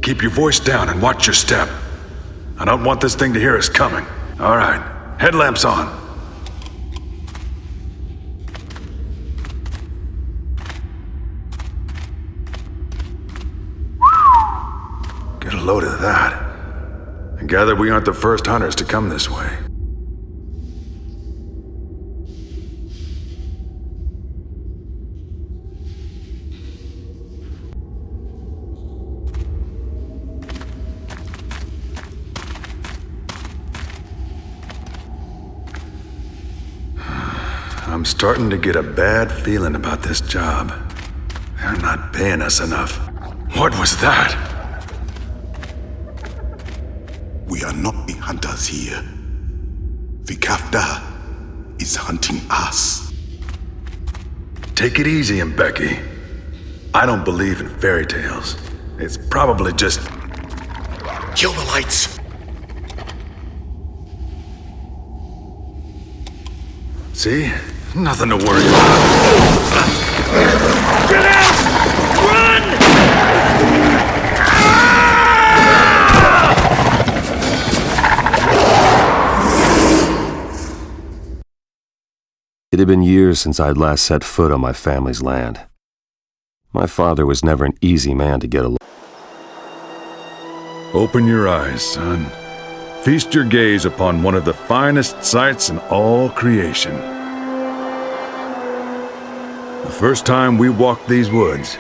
Keep your voice down and watch your step. I don't want this thing to hear us coming. All right, headlamps on. Get a load of that. I gather we aren't the first hunters to come this way. I'm starting to get a bad feeling about this job. They're not paying us enough. What was that? We are not the hunters here. The Caftar is hunting us. Take it easy, Becky. I don't believe in fairy tales. It's probably just... Kill the lights! See? Nothing to worry about. Get out! Run! It had been years since I'd last set foot on my family's land. My father was never an easy man to get along. Open your eyes, son. Feast your gaze upon one of the finest sights in all creation. The first time we walked these woods,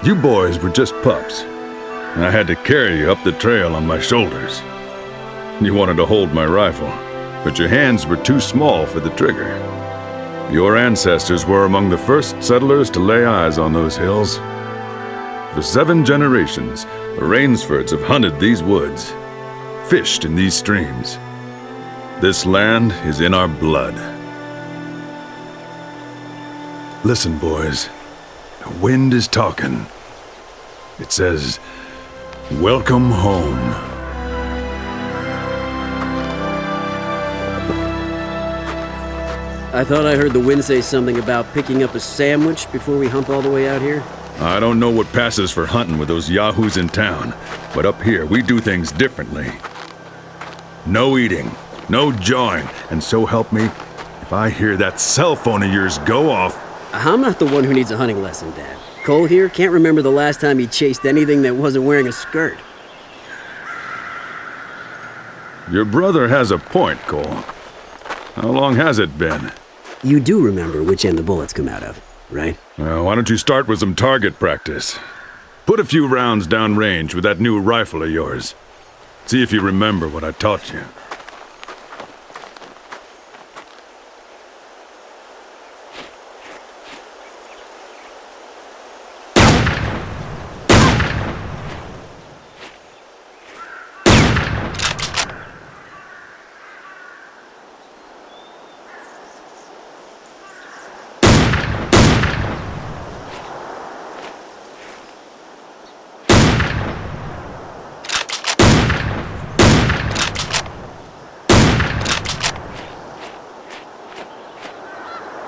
you boys were just pups. I had to carry you up the trail on my shoulders. You wanted to hold my rifle, but your hands were too small for the trigger. Your ancestors were among the first settlers to lay eyes on those hills. For 7 generations, the Rainsfords have hunted these woods, fished in these streams. This land is in our blood. Listen, boys. The wind is talking. It says, "Welcome home." I thought I heard the wind say something about picking up a sandwich before we hump all the way out here. I don't know what passes for hunting with those yahoos in town, but up here we do things differently. No eating, no jawing, and so help me, if I hear that cell phone of yours go off... I'm not the one who needs a hunting lesson, Dad. Cole here can't remember the last time he chased anything that wasn't wearing a skirt. Your brother has a point, Cole. How long has it been? You do remember which end the bullets come out of, right? Well, why don't you start with some target practice? Put a few rounds down range with that new rifle of yours. See if you remember what I taught you.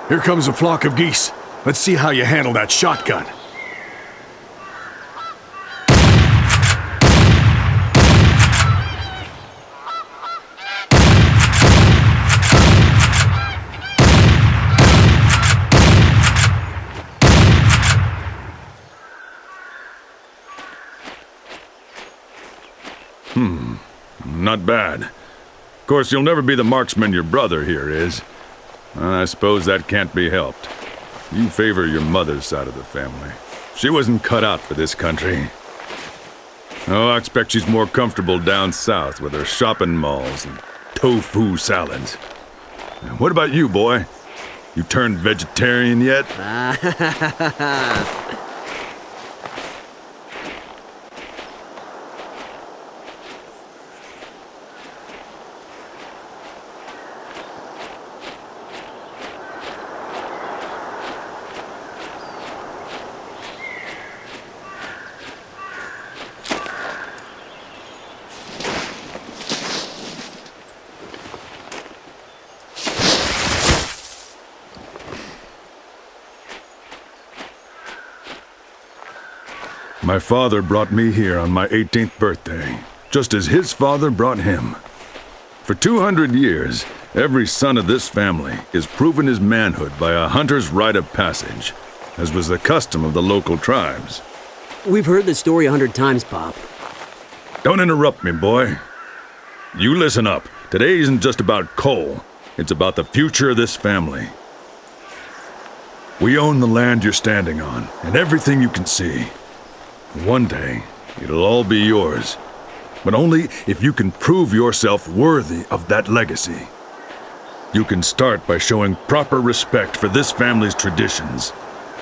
Here comes a flock of geese. Let's see how you handle that shotgun. Not bad. Of course, you'll never be the marksman your brother here is. I suppose that can't be helped. You favor your mother's side of the family. She wasn't cut out for this country. Oh, I expect she's more comfortable down south with her shopping malls and tofu salads. And what about you, boy? You turned vegetarian yet? My father brought me here on my 18th birthday, just as his father brought him. For 200 years, every son of this family is proven his manhood by a hunter's rite of passage, as was the custom of the local tribes. We've heard this story 100 times, Pop. Don't interrupt me, boy. You listen up. Today isn't just about Cole. It's about the future of this family. We own the land you're standing on, and everything you can see. One day, it'll all be yours. But only if you can prove yourself worthy of that legacy. You can start by showing proper respect for this family's traditions.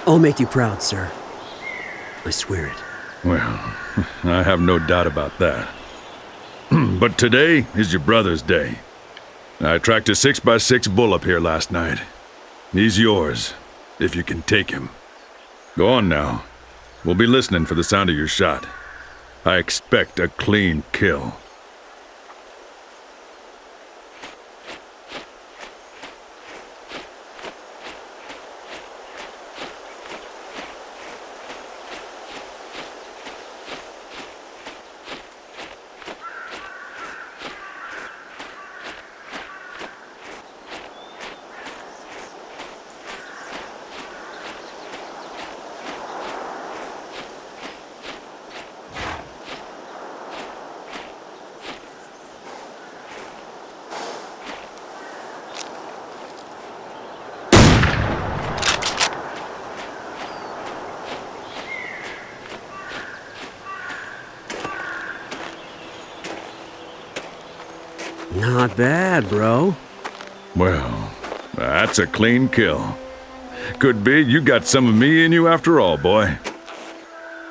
I'll make you proud, sir. I swear it. Well, I have no doubt about that. But today is your brother's day. I tracked a 6x6 bull up here last night. He's yours, if you can take him. Go on now. We'll be listening for the sound of your shot. I expect a clean kill. Not bad, bro. Well, that's a clean kill. Could be you got some of me in you after all, boy.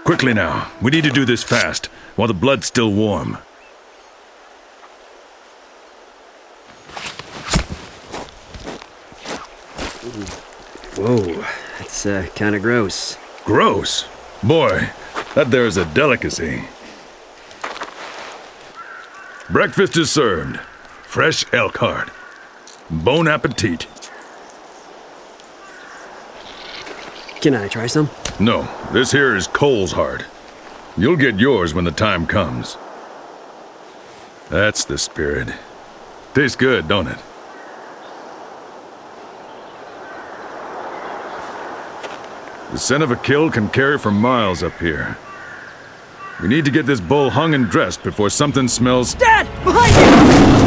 Quickly now, we need to do this fast, while the blood's still warm. Whoa, that's kind of gross. Gross? Boy, that there's a delicacy. Breakfast is served. Fresh elk heart. Bon appetit. Can I try some? No, this here is Cole's heart. You'll get yours when the time comes. That's the spirit. Tastes good, don't it? The scent of a kill can carry for miles up here. We need to get this bull hung and dressed before something smells— Dad! Behind you!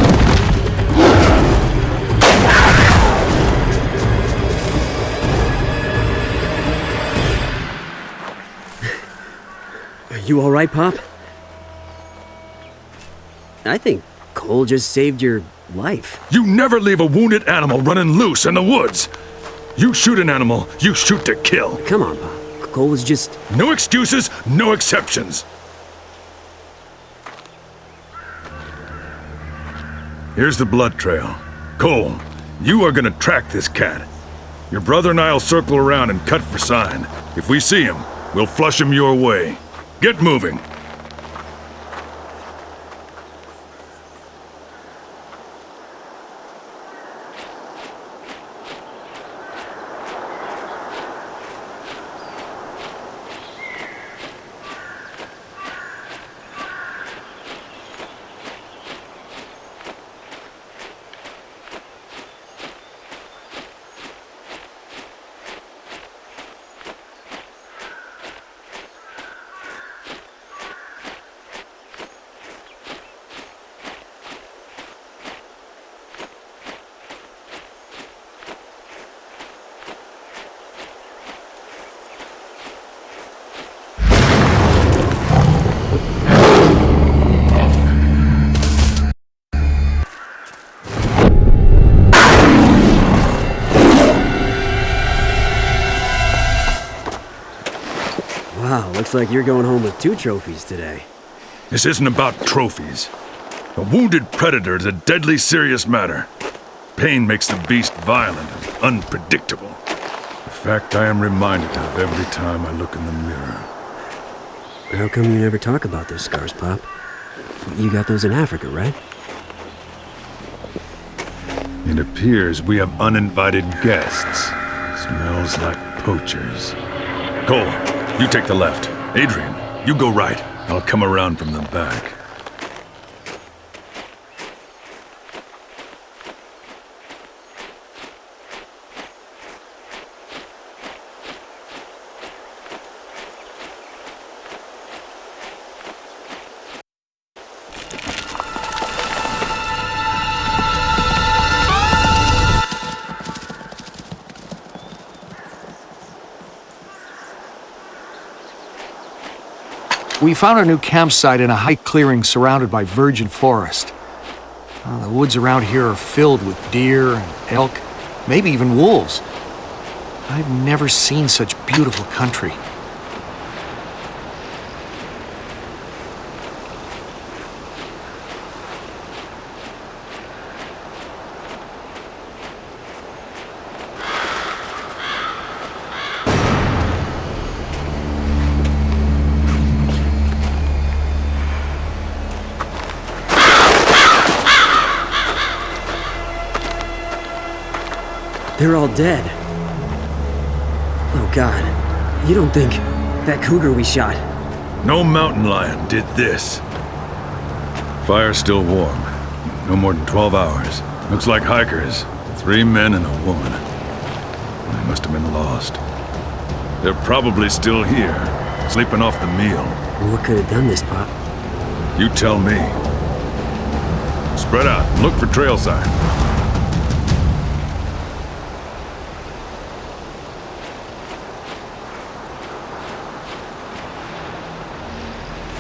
Are you all right, Pop? I think Cole just saved your life. You never leave a wounded animal running loose in the woods! You shoot an animal, you shoot to kill. Come on, Pop. Cole was just— No excuses, no exceptions. Here's the blood trail. Cole, you are gonna track this cat. Your brother and I'll circle around and cut for sign. If we see him, we'll flush him your way. Get moving. Wow, looks like you're going home with 2 trophies today. This isn't about trophies. A wounded predator is a deadly serious matter. Pain makes the beast violent and unpredictable. A fact I am reminded of every time I look in the mirror. How come you never talk about those scars, Pop? You got those in Africa, right? It appears we have uninvited guests. Smells like poachers. Cole, you take the left. Adrian, You go right. I'll come around from the back. We found our new campsite in a high clearing surrounded by virgin forest. The woods around here are filled with deer and elk, maybe even wolves. I've never seen such beautiful country. They're all dead. Oh God, you don't think that cougar we shot? No mountain lion did this. Fire's still warm. No more than 12 hours. Looks like hikers. 3 men and a woman. They must have been lost. They're probably still here, sleeping off the meal. What could have done this, Pop? You tell me. Spread out and look for trail signs.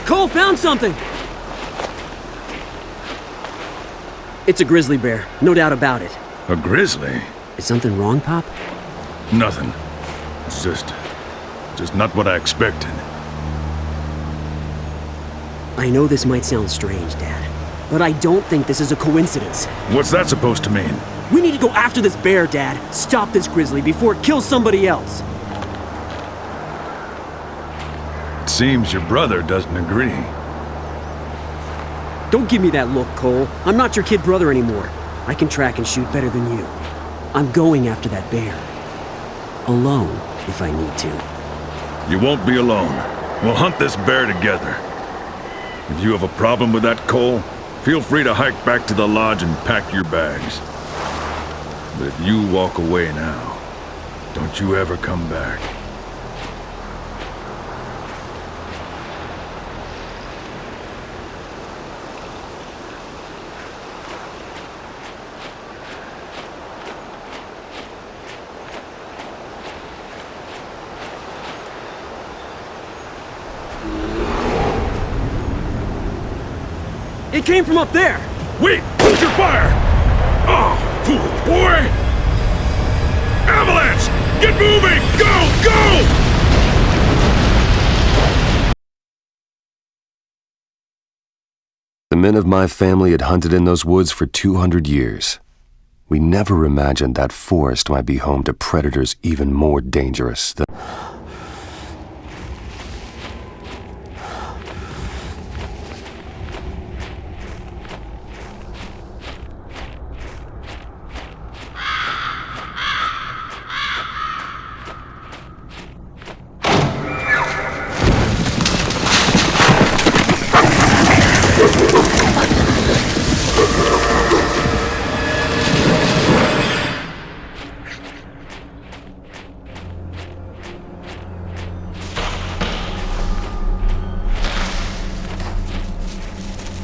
Cole found something! It's a grizzly bear, no doubt about it. A grizzly? Is something wrong, Pop? Nothing. It's just not what I expected. I know this might sound strange, Dad, but I don't think this is a coincidence. What's that supposed to mean? We need to go after this bear, Dad. Stop this grizzly before it kills somebody else. It seems your brother doesn't agree. Don't give me that look, Cole. I'm not your kid brother anymore. I can track and shoot better than you. I'm going after that bear. Alone, if I need to. You won't be alone. We'll hunt this bear together. If you have a problem with that, Cole, feel free to hike back to the lodge and pack your bags. But if you walk away now, don't you ever come back. It came from up there! Wait! Hold your fire! Oh, fool, boy! Avalanche! Get moving! Go! Go! The men of my family had hunted in those woods for 200 years. We never imagined that forest might be home to predators even more dangerous than...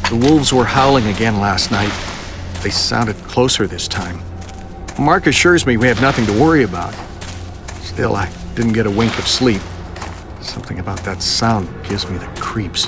The wolves were howling again last night. They sounded closer this time. Mark assures me we have nothing to worry about. Still, I didn't get a wink of sleep. Something about that sound gives me the creeps.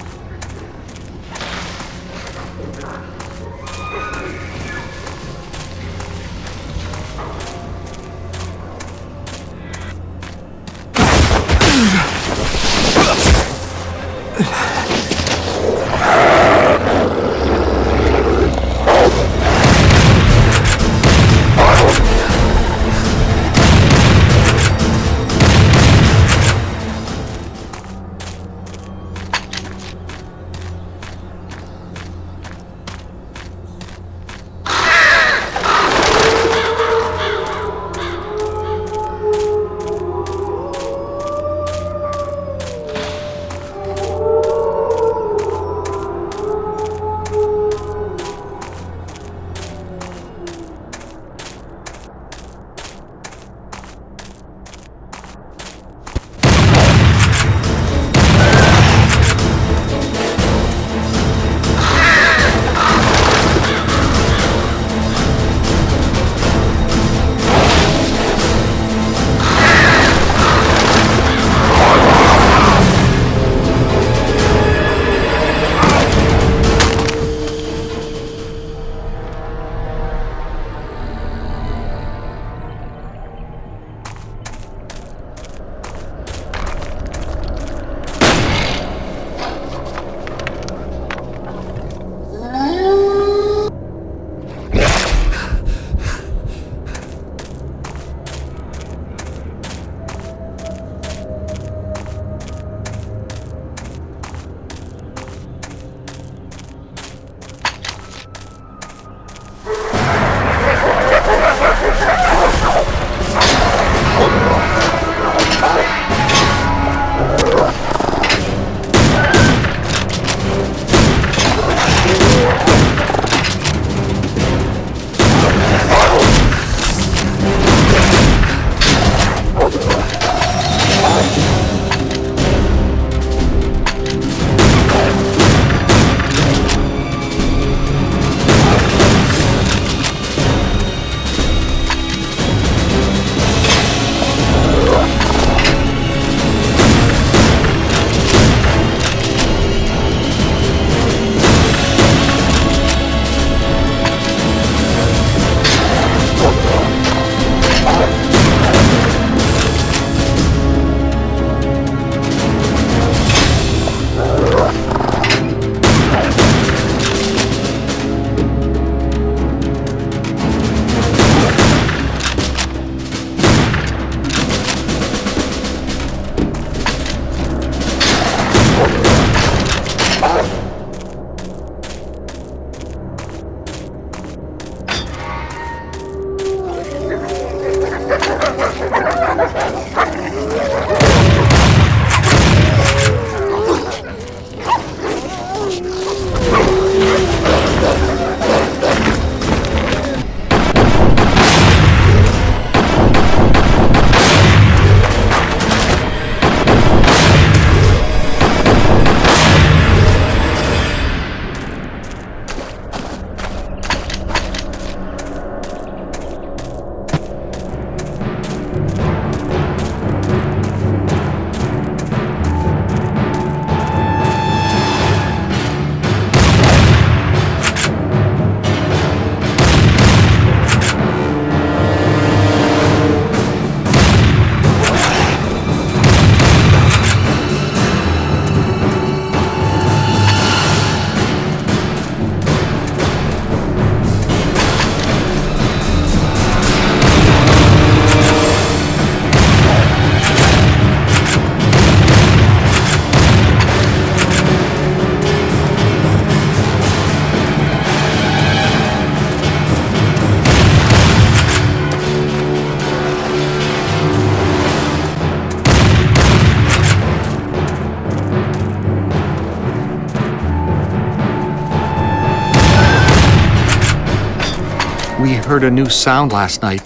We heard a new sound last night,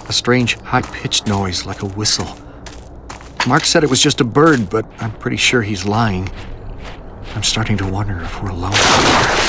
a strange, high-pitched noise like a whistle. Mark said it was just a bird, but I'm pretty sure he's lying. I'm starting to wonder if we're alone out here.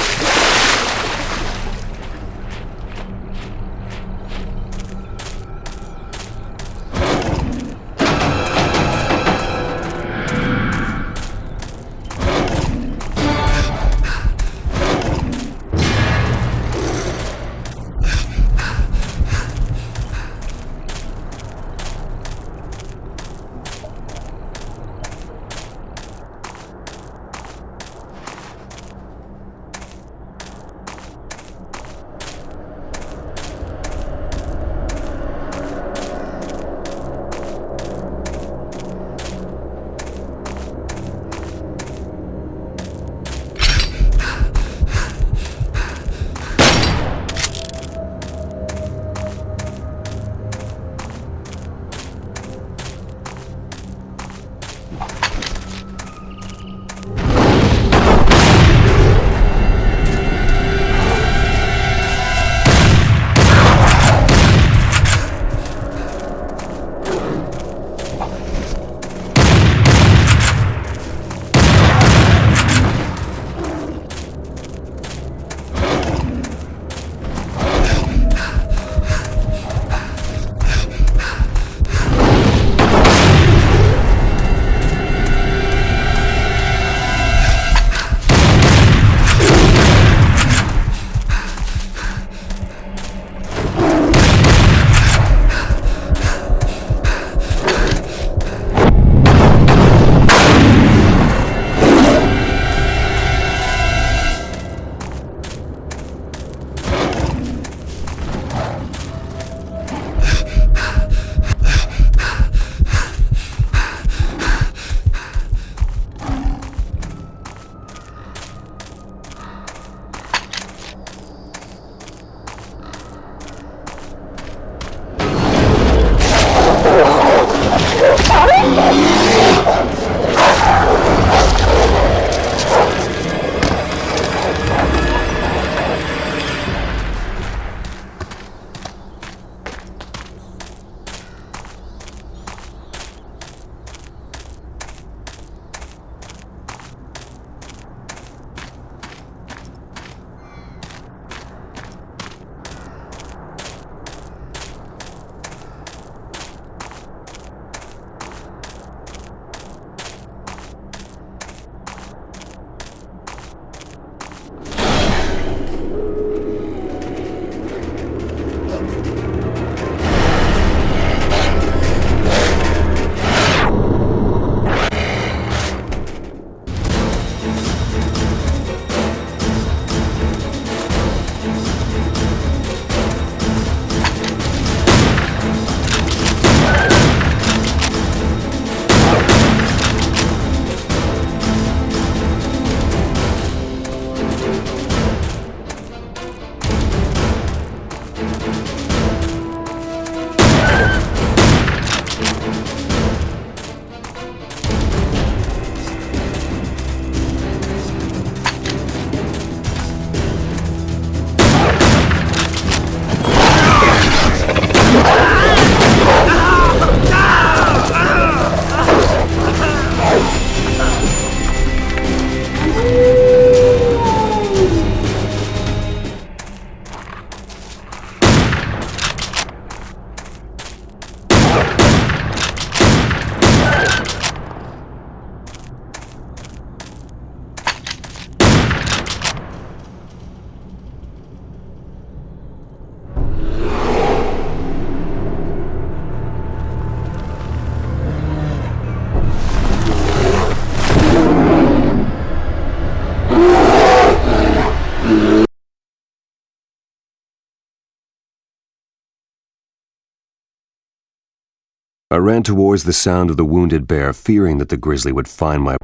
I ran towards the sound of the wounded bear, fearing that the grizzly would find my...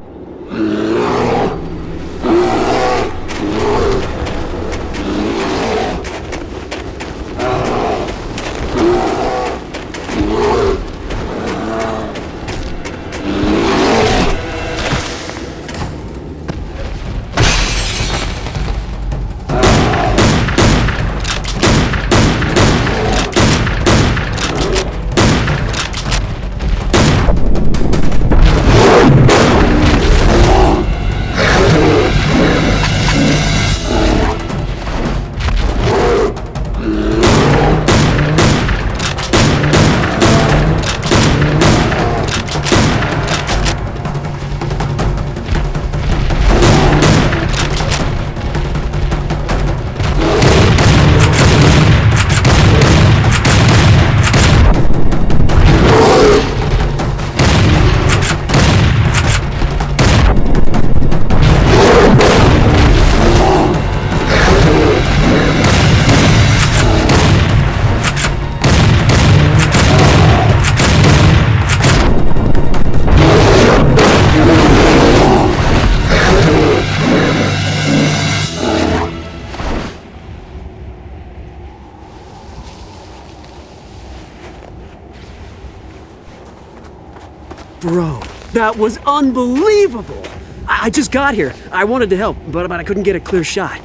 Bro, that was unbelievable! I just got here. I wanted to help, but I couldn't get a clear shot.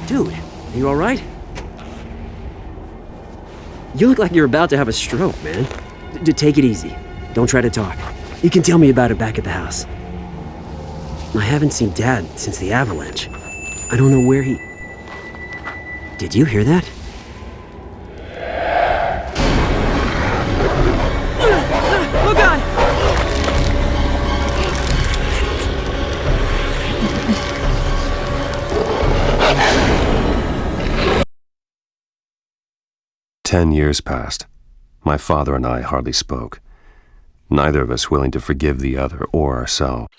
Dude, are you alright? You look like you're about to have a stroke, man. Take it easy. Don't try to talk. You can tell me about it back at the house. I haven't seen Dad since the avalanche. I don't know where he... Did you hear that? Oh God! 10 years passed. My father and I hardly spoke, neither of us willing to forgive the other or ourselves.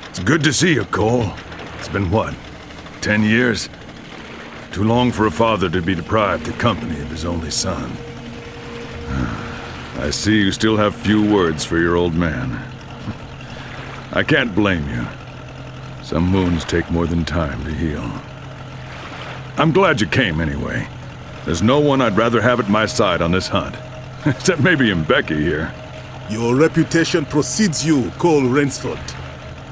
It's good to see you, Cole. It's been what, 10 years? Too long for a father to be deprived the company of his only son. I see you still have few words for your old man. I can't blame you. Some wounds take more than time to heal. I'm glad you came anyway. There's no one I'd rather have at my side on this hunt. Except maybe Becky here. Your reputation precedes you, Cole Rainsford.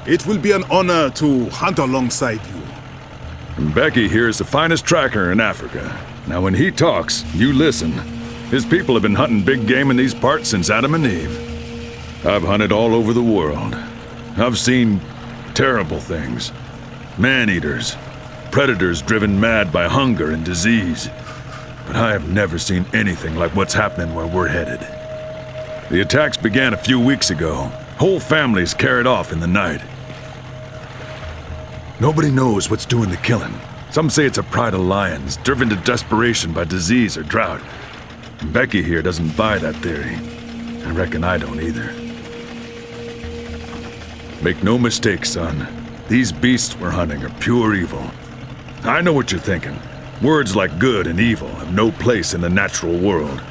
It will be an honor to hunt alongside you. Becky here is the finest tracker in Africa. Now when he talks, you listen. His people have been hunting big game in these parts since Adam and Eve. I've hunted all over the world. I've seen terrible things. Man-eaters. Predators driven mad by hunger and disease. But I have never seen anything like what's happening where we're headed. The attacks began a few weeks ago. Whole families carried off in the night. Nobody knows what's doing the killing. Some say it's a pride of lions, driven to desperation by disease or drought. Becky here doesn't buy that theory. I reckon I don't either. Make no mistake, son. These beasts we're hunting are pure evil. I know what you're thinking. Words like good and evil have no place in the natural world.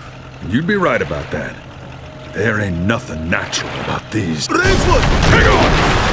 And you'd be right about that. There ain't nothing natural about these. Rainsford! Hang on!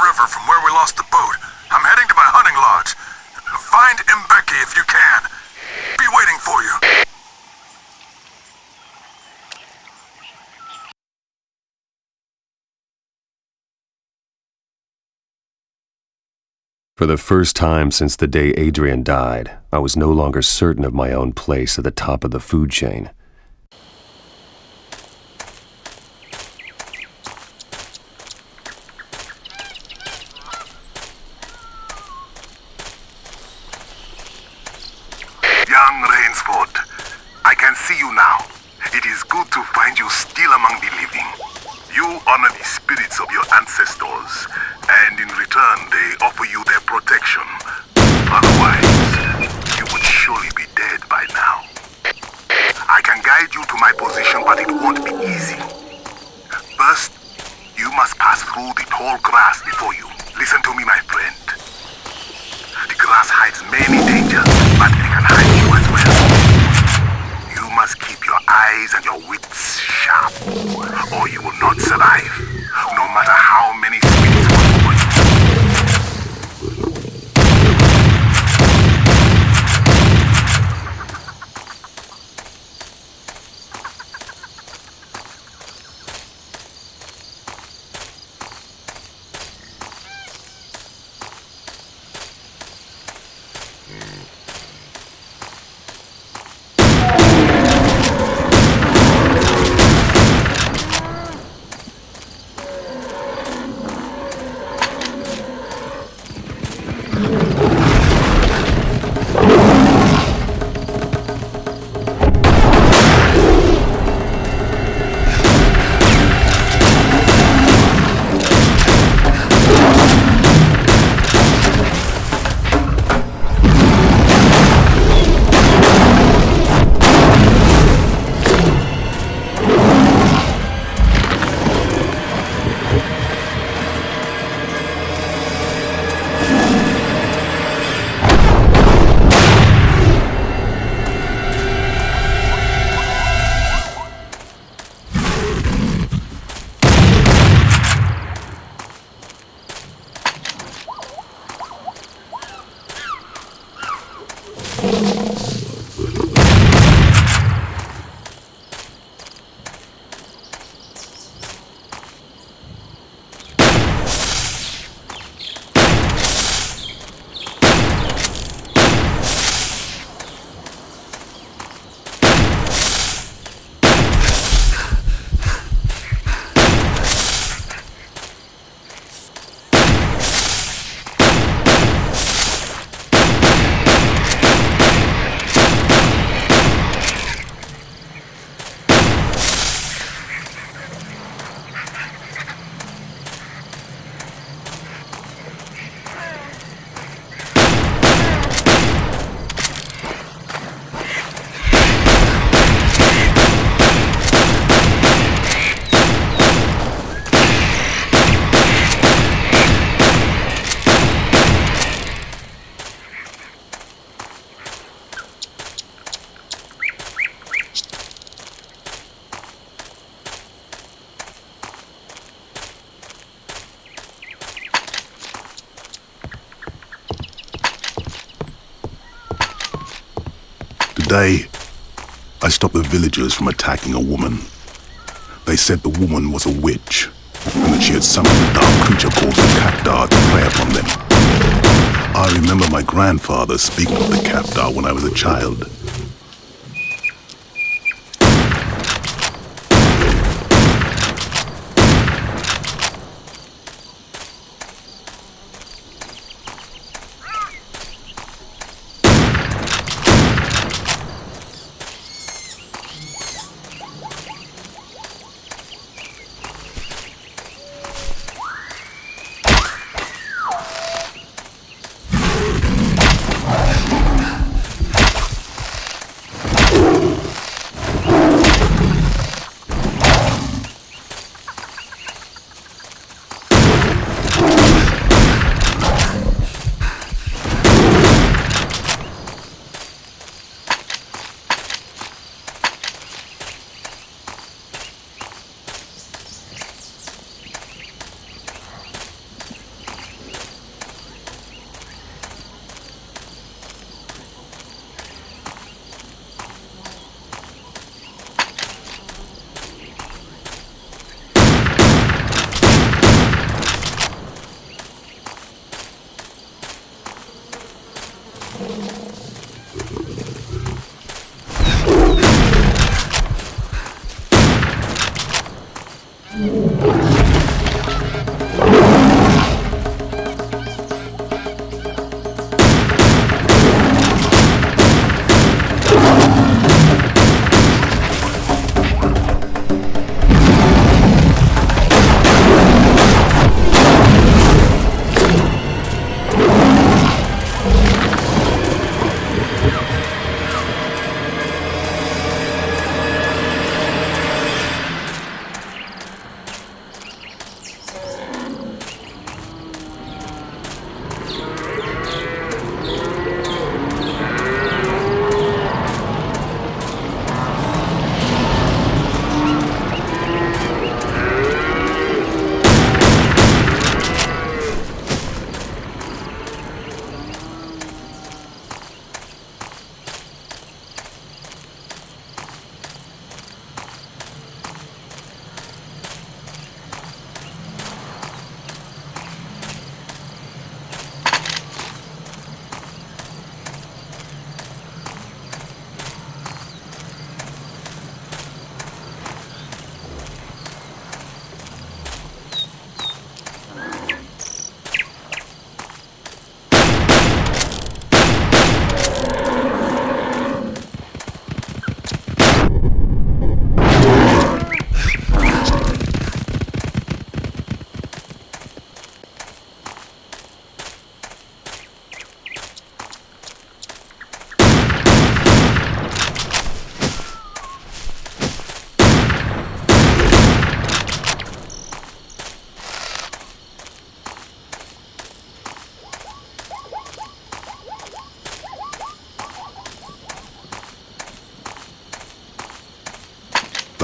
river from where we lost the boat. I'm heading to my hunting lodge. Find Mbeki if you can. Be waiting for you. For the first time since the day Adrian died, I was no longer certain of my own place at the top of the food chain. Young Rainsford, I can see you now. It is good to find you still among the living. You honor the spirits of your ancestors, and in return they offer you their protection. Otherwise, you would surely be dead by now. I can guide you to my position, but it won't be easy. First, you must pass through the tall grass before you. Listen to me, my friend. The grass hides many dangers, but it can hide you as well. You must keep your eyes and your wits sharp, or you will not survive, no matter how many spirits will over you. Today, I stopped the villagers from attacking a woman. They said the woman was a witch, and that she had summoned a dark creature called the Caftar to prey upon them. I remember my grandfather speaking of the Caftar when I was a child.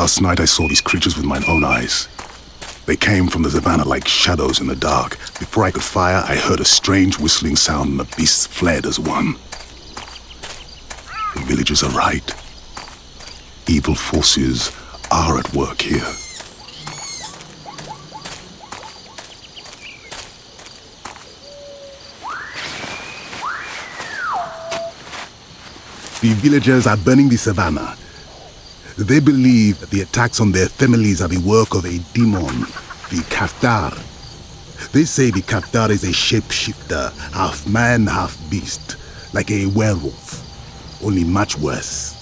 Last night I saw these creatures with my own eyes. They came from the savannah like shadows in the dark. Before I could fire, I heard a strange whistling sound and the beasts fled as one. The villagers are right. Evil forces are at work here. The villagers are burning the savannah. They believe that the attacks on their families are the work of a demon, the Caftar. They say the Caftar is a shapeshifter, half man, half beast, like a werewolf, only much worse.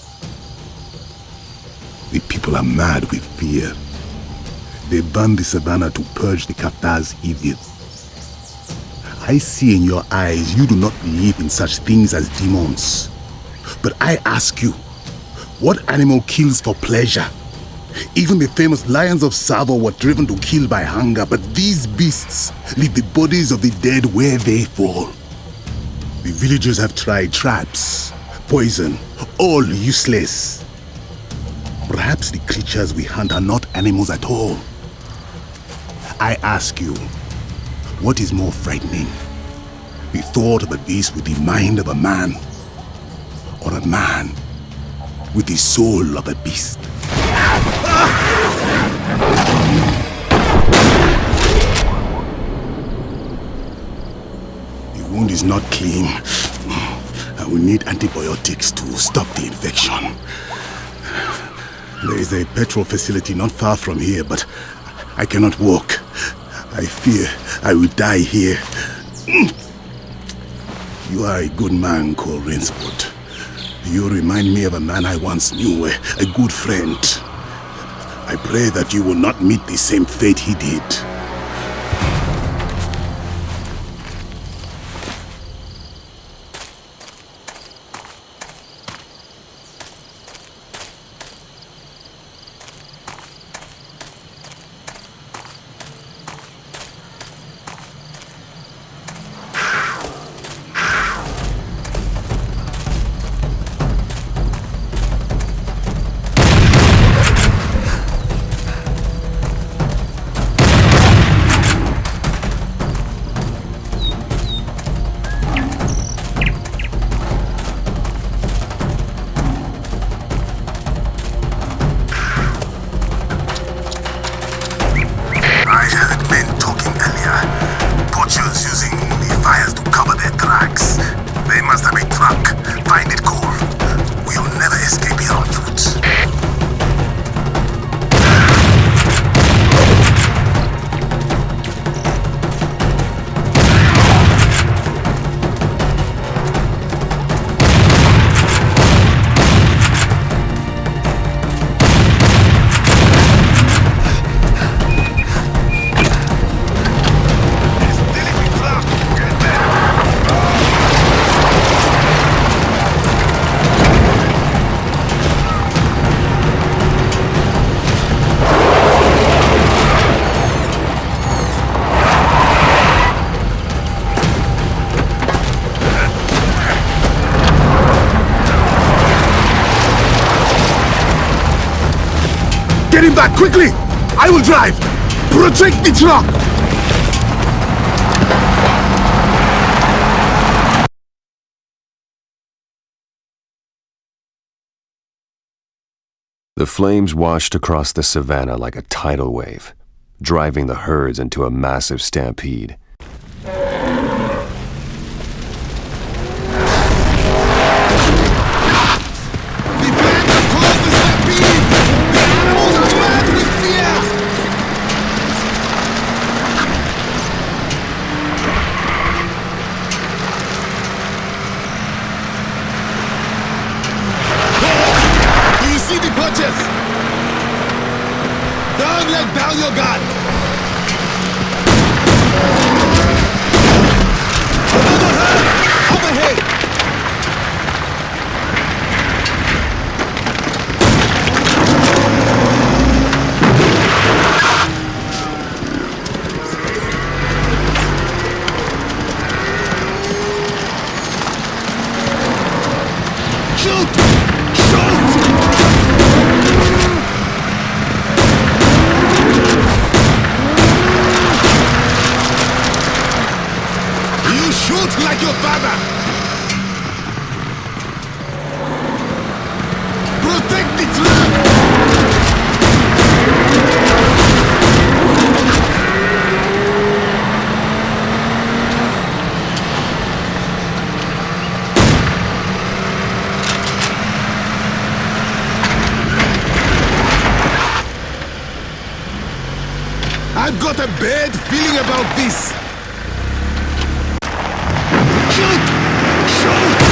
The people are mad with fear. They burn the savannah to purge the Caftar's evil. I see in your eyes you do not believe in such things as demons. But I ask you, what animal kills for pleasure? Even the famous lions of Savo were driven to kill by hunger, but these beasts leave the bodies of the dead where they fall. The villagers have tried traps, poison, all useless. Perhaps the creatures we hunt are not animals at all. I ask you, what is more frightening? The thought of a beast with the mind of a man, or a man with the soul of a beast? The wound is not clean. I will need antibiotics to stop the infection. There is a petrol facility not far from here, but I cannot walk. I fear I will die here. You are a good man called Rainsfords. You remind me of a man I once knew, a good friend. I pray that you will not meet the same fate he did. Get him back, quickly! I will drive! Protect the truck! The flames washed across the savannah like a tidal wave, driving the herds into a massive stampede. Don't let down your guard! You shoot like your father! Protect the trap! I've got a bad feeling about this! Shoot! Shoot!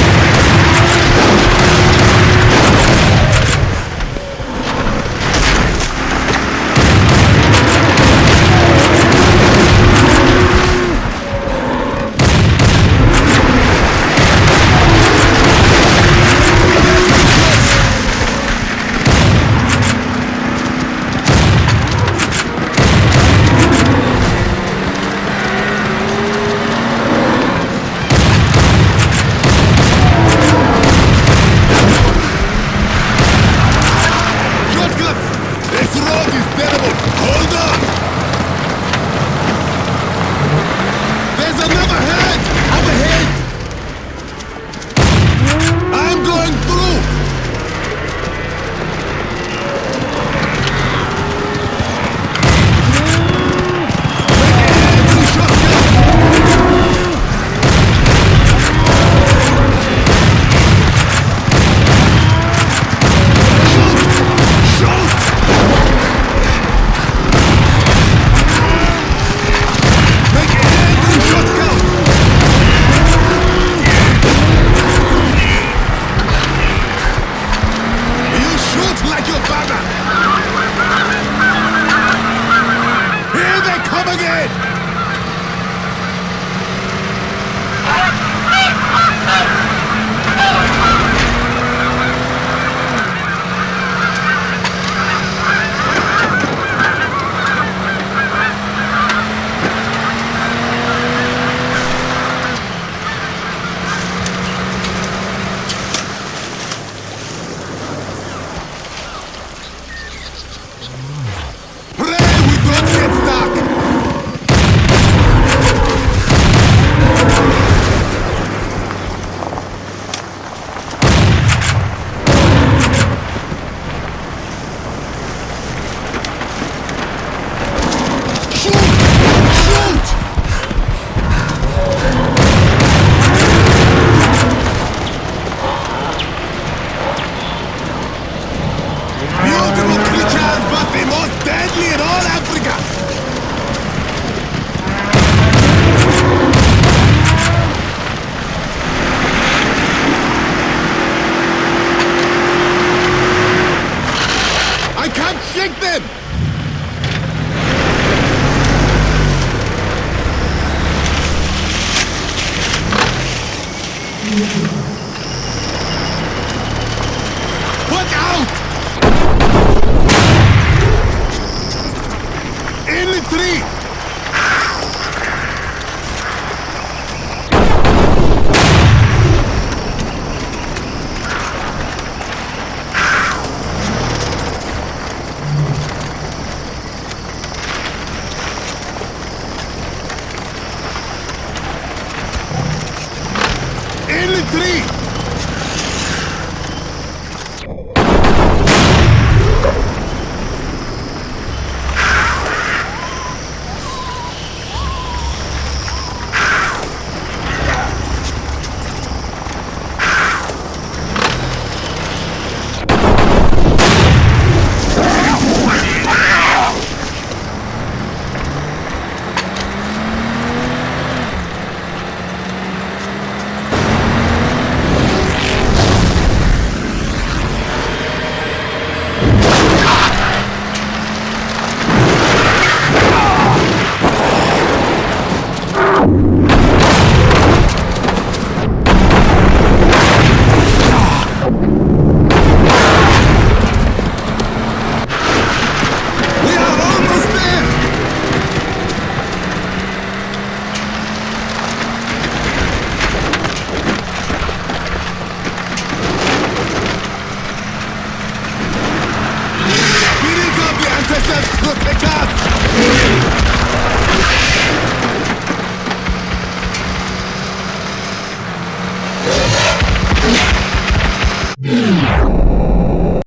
The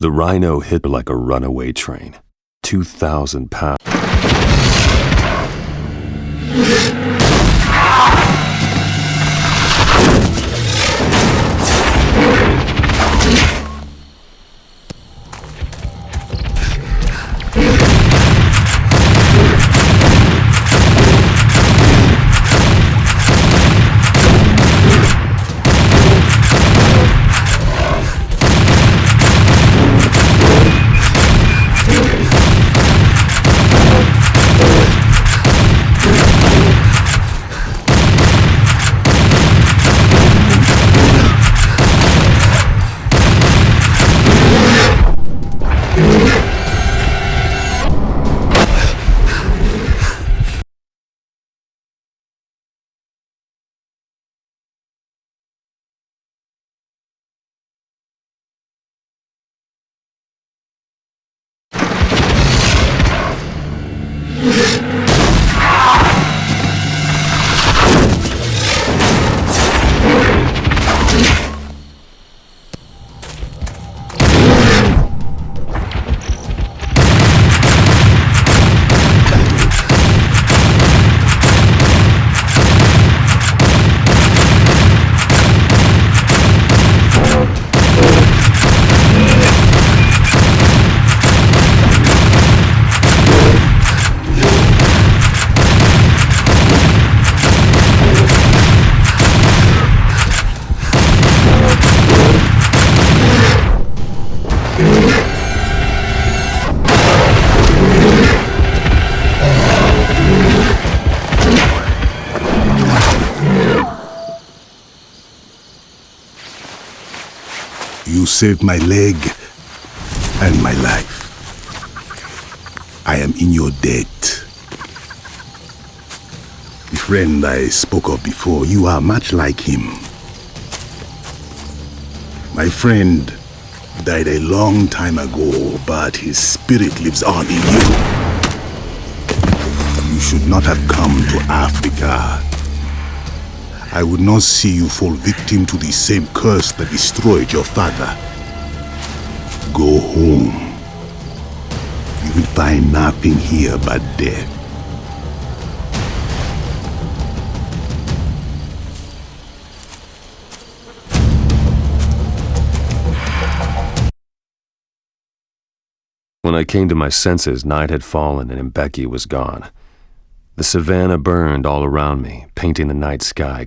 rhino hit her like a runaway train. 2,000 pounds. You saved my leg and my life. I am in your debt. The friend I spoke of before, you are much like him. My friend died a long time ago, but his spirit lives on in you. You should not have come to Africa. I would not see you fall victim to the same curse that destroyed your father. Go home. You will find nothing here but death. When I came to my senses, night had fallen and Mbeki was gone. The savannah burned all around me, painting the night sky.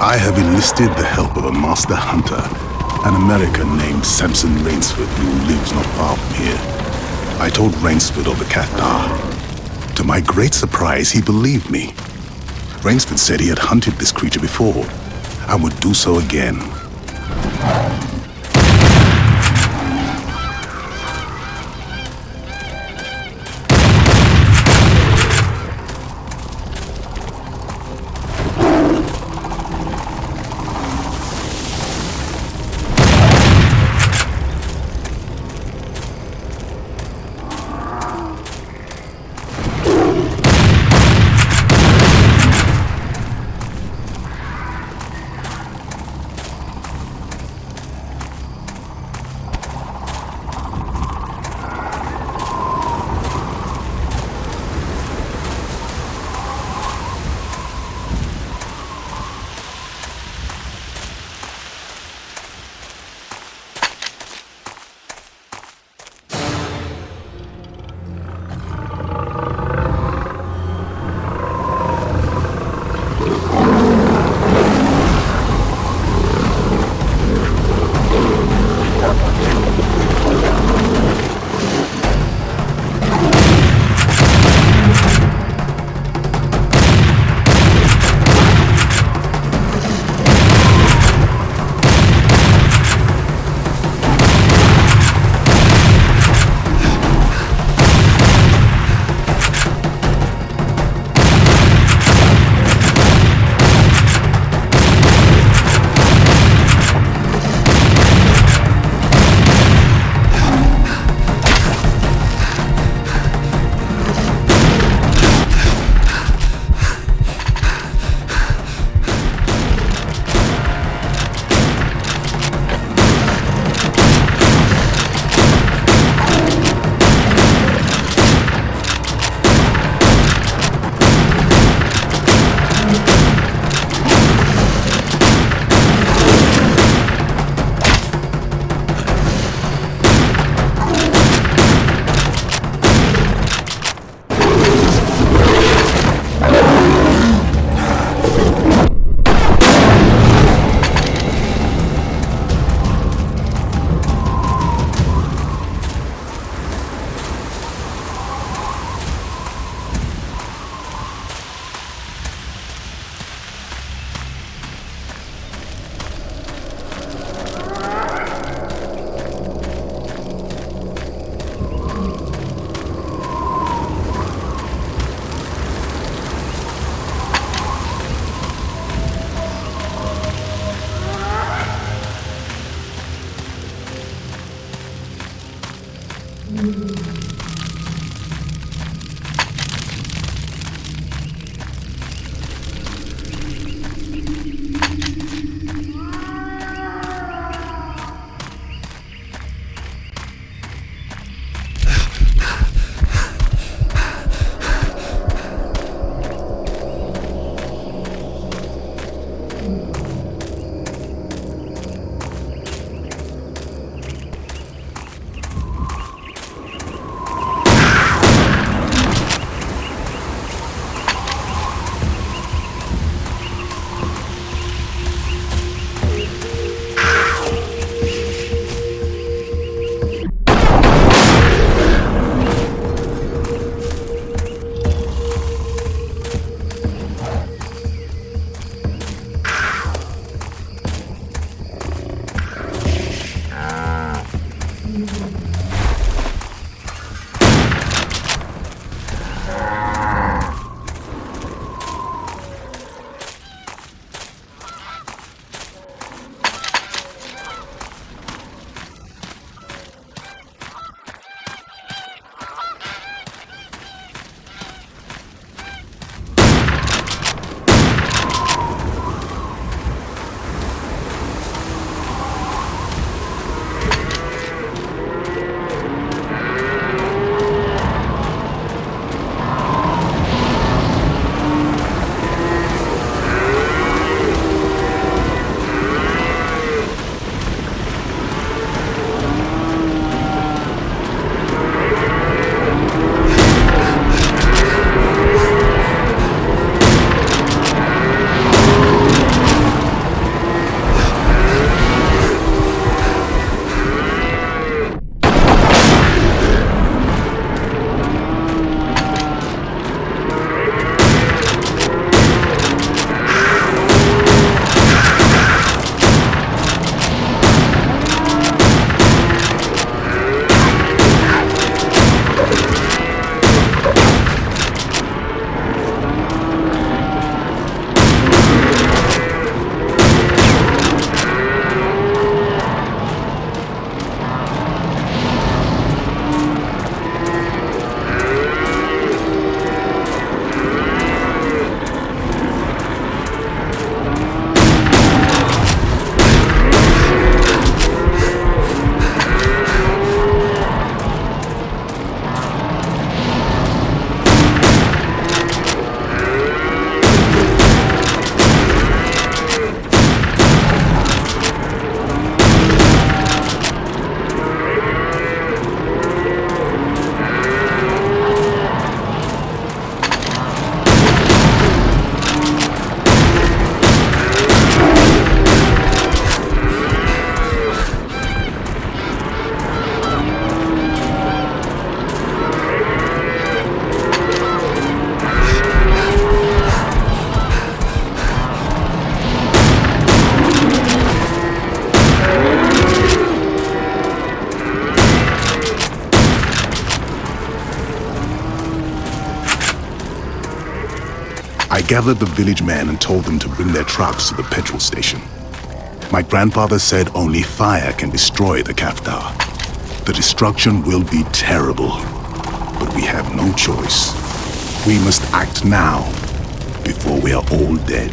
I have enlisted the help of a master hunter, an American named Samson Rainsford who lives not far from here. I told Rainsford of the Caftar. To my great surprise, he believed me. Rainsford said he had hunted this creature before and would do so again. I gathered the village men and told them to bring their trucks to the petrol station. My grandfather said only fire can destroy the Caftar. The destruction will be terrible, but we have no choice. We must act now, before we are all dead.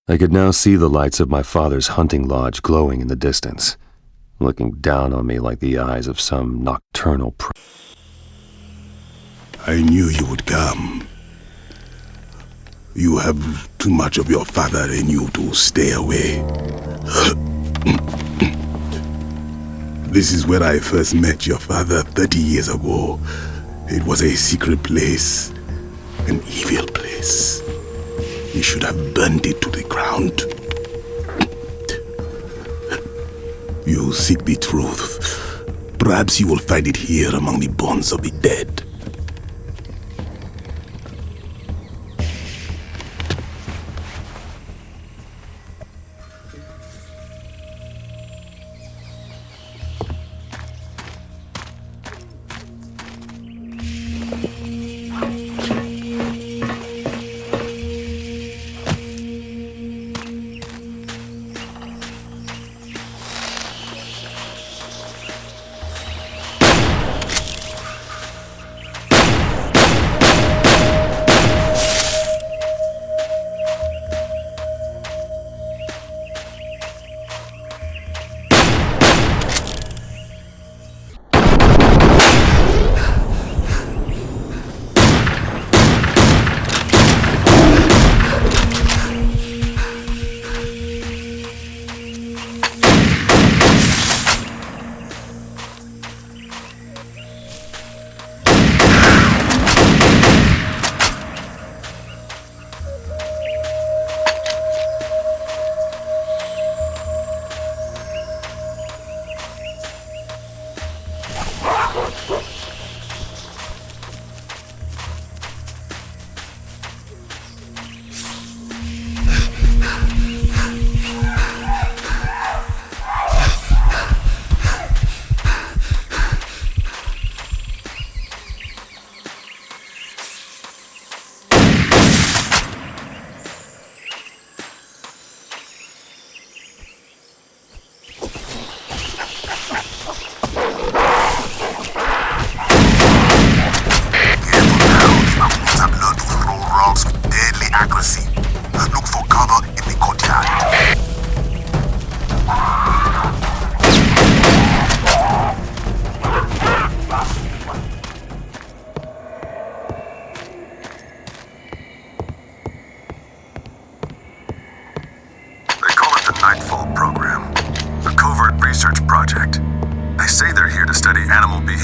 I could now see the lights of my father's hunting lodge glowing in the distance, looking down on me like the eyes of some nocturnal I knew you would come. You have too much of your father in you to stay away. This is where I first met your father 30 years ago. It was a secret place, an evil place. You should have burned it to the ground. You seek the truth. Perhaps you will find it here among the bones of the dead.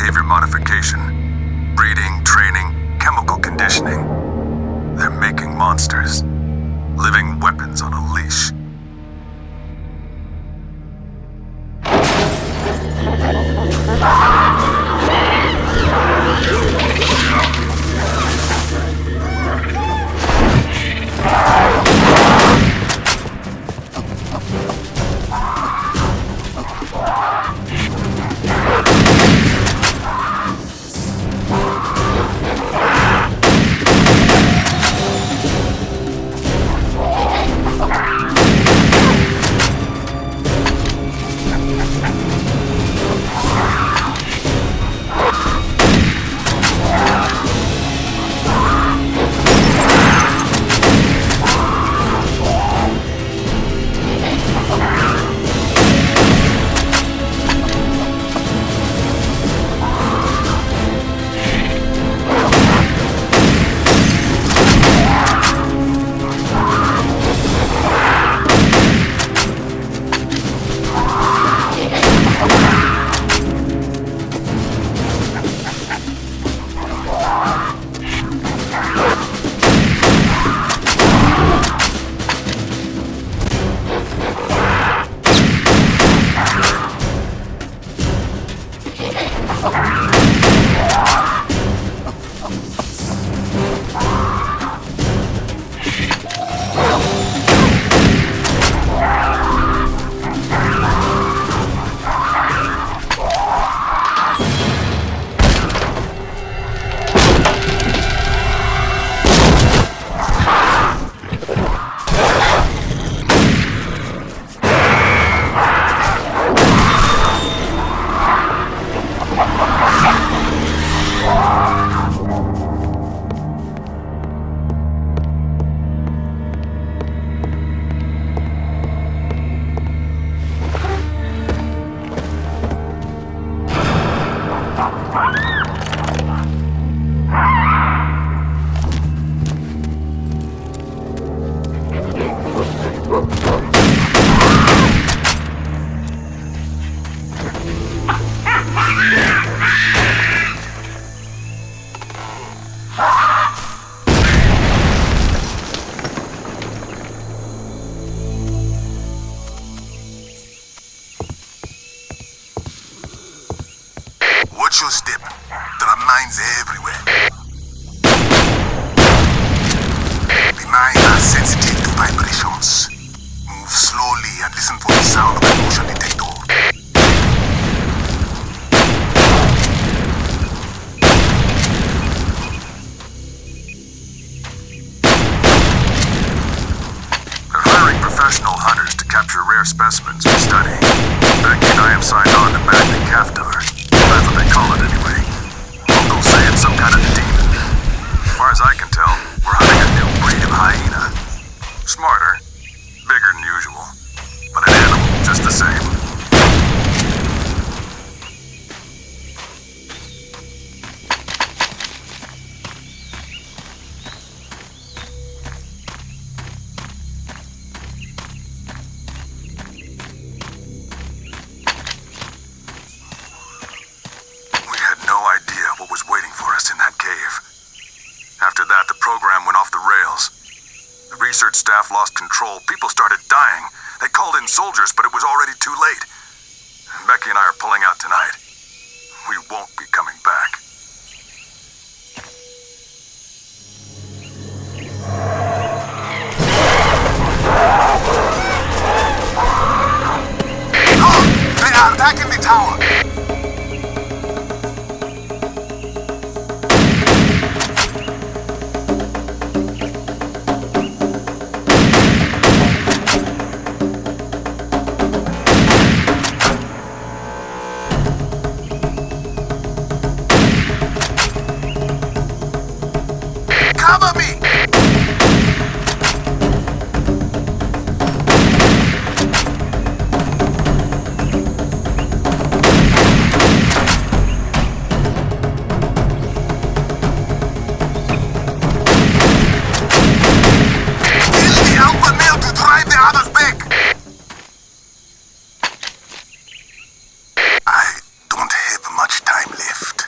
behavior modification. Breeding, training, chemical conditioning. They're making monsters. Living weapons on a leash. Watch your step. There are mines everywhere. The mines are sensitive to vibrations. Move slowly and listen for the sound of the motion detector. They're hiring professional hunters to capture rare specimens for study. Becky and I have signed on to back the Caftar. That's what they call it anyway. Locals say it's some kind of demon. As far as I can tell, we're hunting a new breed of hyena. Smarter, bigger than usual, but an animal just the same. After that, the program went off the rails. The research staff lost control. People started dying. They called in soldiers, but it was already too late. Becky and I are pulling out tonight. We won't be coming back. Oh! They are attacking the tower! Cover me! Kill the alpha male to drive the others back! I don't have much time left.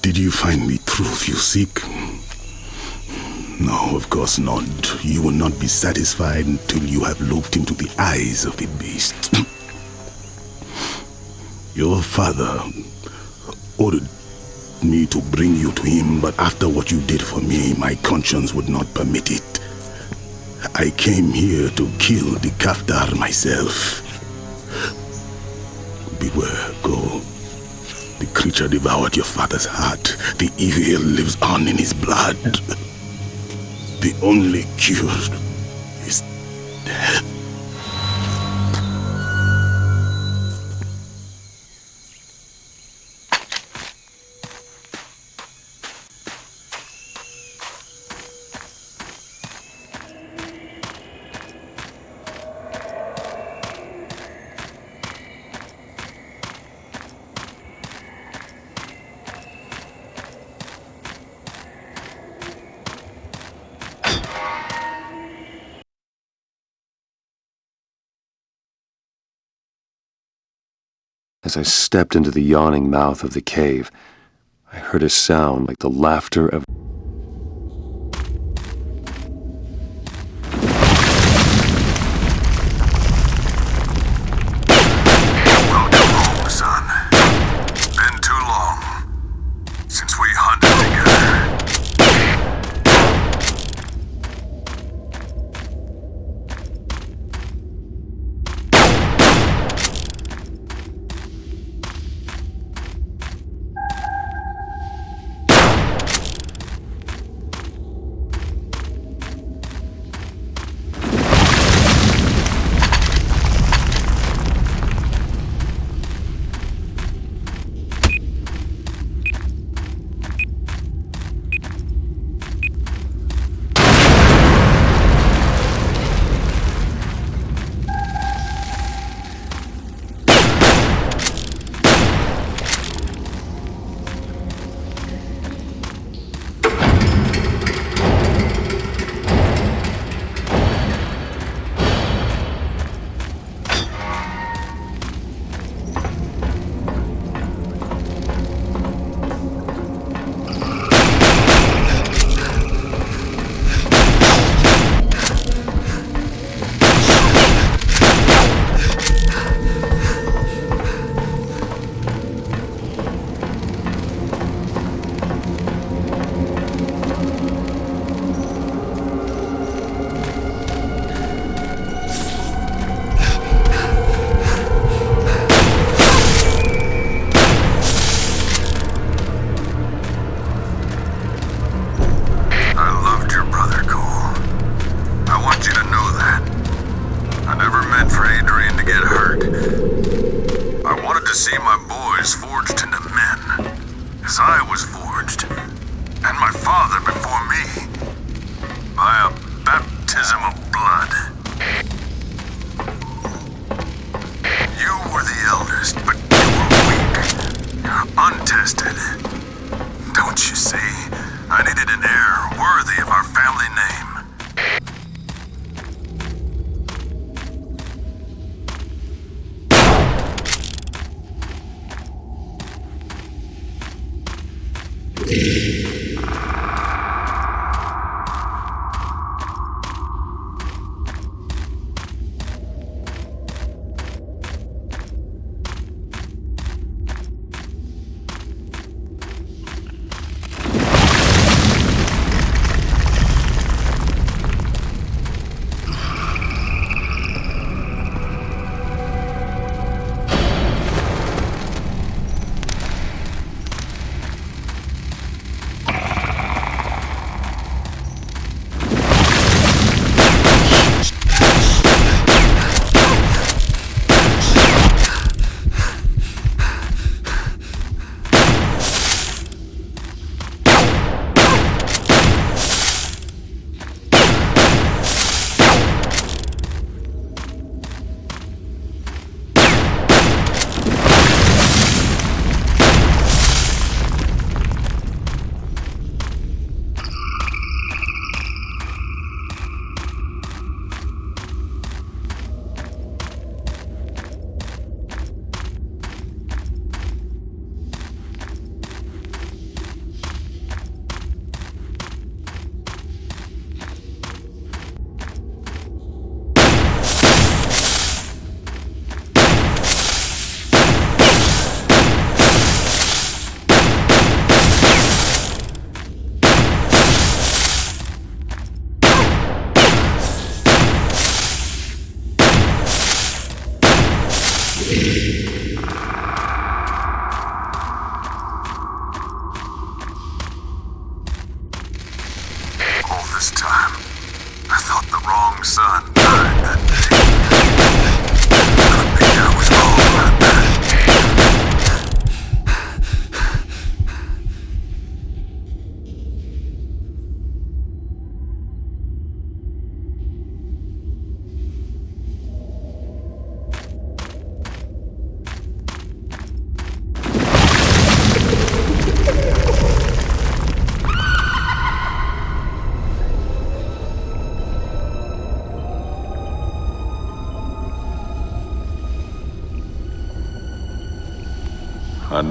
Did you find the truth you seek? No, of course not. You will not be satisfied until you have looked into the eyes of the beast. Your father ordered me to bring you to him, but after what you did for me, my conscience would not permit it. I came here to kill the Caftar myself. Beware, go. The creature devoured your father's heart. The evil lives on in his blood. The only cure is death. As I stepped into the yawning mouth of the cave, I heard a sound like the laughter of... Welcome home, son. Been too long since we hunted together.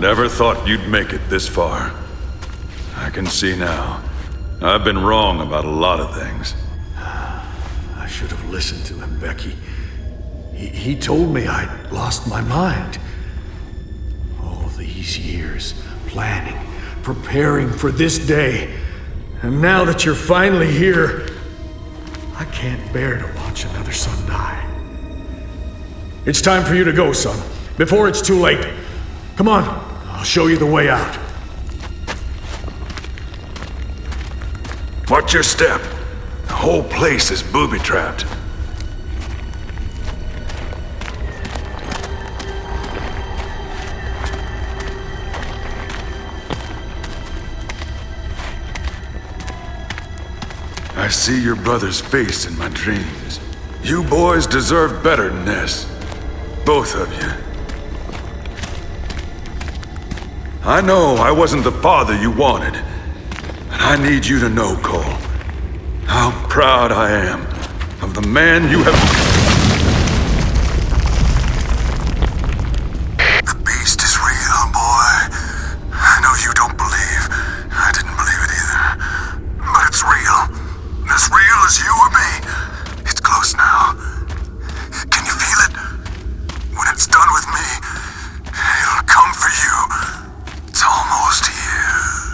never thought you'd make it this far. I can see now. I've been wrong about a lot of things. I should have listened to him, Becky. He told me I'd lost my mind. All these years, planning, preparing for this day. And now that you're finally here, I can't bear to watch another son die. It's time for you to go, son, before it's too late. Come on, I'll show you the way out. Watch your step. The whole place is booby-trapped. I see your brother's face in my dreams. You boys deserve better than this. Both of you. I know I wasn't the father you wanted. And I need you to know, Cole, how proud I am of the man you have... The beast is real, boy. I know you don't believe. I didn't believe it either. But it's real. As real as you or me. It's close now. Can you feel it? When it's done with me, it'll come for you. It's almost here.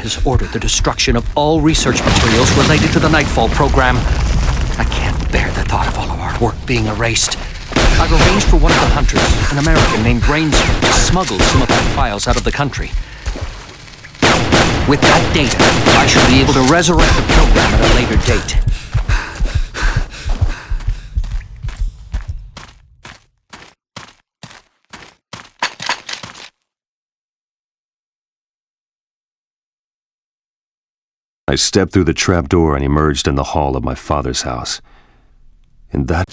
has ordered the destruction of all research materials related to the Nightfall program. I can't bear the thought of all of our work being erased. I've arranged for one of the hunters, an American named Rainsfords, to smuggle some of our files out of the country. With that data, I shall be able to resurrect the program at a later date. I stepped through the trapdoor and emerged in the hall of my father's house. In that